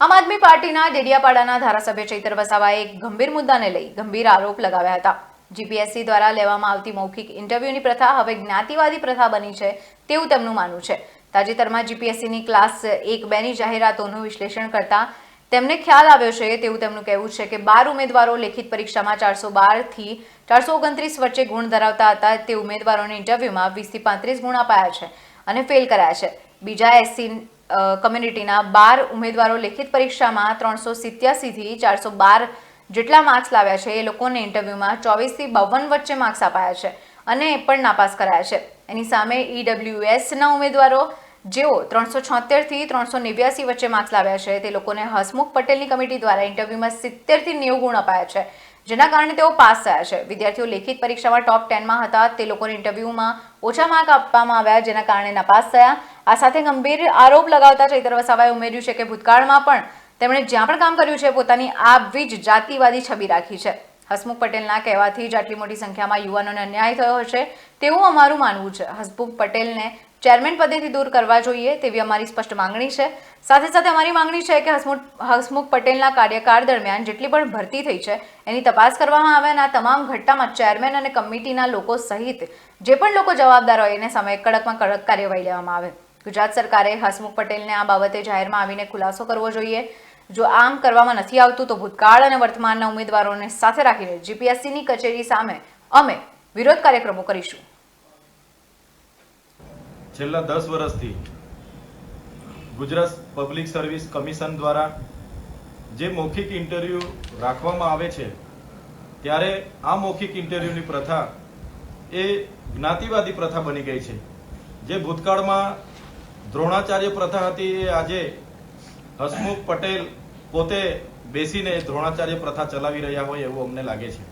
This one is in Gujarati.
આમ આદમી પાર્ટીના ડેડિયાપાડાના ધારાસભ્ય ચૈતર વસાવાએ એક ગંભીર મુદ્દાને લઈ ગંભીર આરોપ લગાવ્યા હતા। જીપીએસસી દ્વારા લેવામાં આવતી મૌખિક ઇન્ટરવ્યુની પ્રથા હવે જ્ઞાતિવાદી પ્રથા બની છે તેવું તેમનું માનવું છે। તાજેતરમાં જીપીએસસીની ક્લાસ 1-2ની જાહેરાતોનું વિશ્લેષણ કરતા તેમને ખ્યાલ આવ્યો છે તેવું તેમનું કહેવું છે કે 12 ઉમેદવારો લેખિત પરીક્ષામાં 412 થી 429 વચ્ચે ગુણ ધરાવતા હતા। તે ઉમેદવારોને ઇન્ટરવ્યુમાં 20 થી 35 ગુણ અપાયા છે અને ફેલ કરાયા છે। બીજા એસસી કમ્યુનિટીના 12 ઉમેદવારો લેખિત પરીક્ષામાં 387 થી 412 જેટલા માર્ક્સ લાવ્યા છે। એ લોકોને ઇન્ટરવ્યુમાં 24 થી 52 વચ્ચે માર્ક્સ અપાયા છે અને એ પણ નાપાસ કરાયા છે। એની સામે ઈડબ્લ્યુએસના ઉમેદવારો જેઓ 376 થી 389 વચ્ચે માર્ક્સ લાવ્યા છે તે લોકોને હસમુખ પટેલની કમિટી દ્વારા ઇન્ટરવ્યુમાં 70 થી 90 ગુણ અપાયા છે, જેના કારણે તેઓ પાસ થયા છે। વિદ્યાર્થીઓ લેખિત પરીક્ષામાં ટોપ 10માં હતા તે લોકોને ઇન્ટરવ્યુમાં ઓછા માર્ક આપવામાં આવ્યા, જેના કારણે નાપાસ થયા। આ સાથે ગંભીર આરોપ લગાવતા ચૈતર વસાવાએ ઉમેર્યું છે કે ભૂતકાળમાં પણ તેમણે જ્યાં પણ કામ કર્યું છે પોતાની આવી જ જાતિવાદી છબી રાખી છે। હસમુખ પટેલના કહેવાથી જ આટલી મોટી સંખ્યામાં યુવાનોને અન્યાય થયો હશે તેવું અમારું માનવું છે। હસમુખ પટેલને ચેરમેન પદેથી દૂર કરવા જોઈએ તેવી અમારી સ્પષ્ટ માંગણી છે। સાથે સાથે અમારી માંગણી છે કે હસમુખ પટેલના કાર્યકાળ દરમિયાન જેટલી પણ ભરતી થઈ છે એની તપાસ કરવામાં આવે અને આ તમામ ઘટનામાં ચેરમેન અને કમિટીના લોકો સહિત જે પણ લોકો જવાબદાર હોય એને સામે કડકમાં કડક કાર્યવાહી લેવામાં આવે। ગુજરાત સરકારે હસમુખ પટેલને આ બાબતે જાહેરમાં આવીને ખુલાસો કરવો જોઈએ। જો આમ કરવામાં નથી આવતું તો ભૂતકાળ અને વર્તમાનના ઉમેદવારોને સાથે રાખીને જીપીએસસીની કચેરી સામે અમે વિરોધ કાર્યક્રમો કરીશું। છેલ્લા 10 વર્ષથી ગુજરાત પબ્લિક સર્વિસ કમિશન દ્વારા જે મૌખિક ઇન્ટરવ્યુ રાખવામાં આવે છે ત્યારે આ મૌખિક ઇન્ટરવ્યુની પ્રથા એ જ્ઞાતિવાદી પ્રથા બની ગઈ છે। જે ભૂતકાળમાં દ્રોણાચાર્ય પ્રથા હતી એ આજે હસમુખ પટેલ પોતે બેસીને દ્રોણાચાર્ય પ્રથા ચલાવી રહ્યા હોય એવું અમને લાગે છે।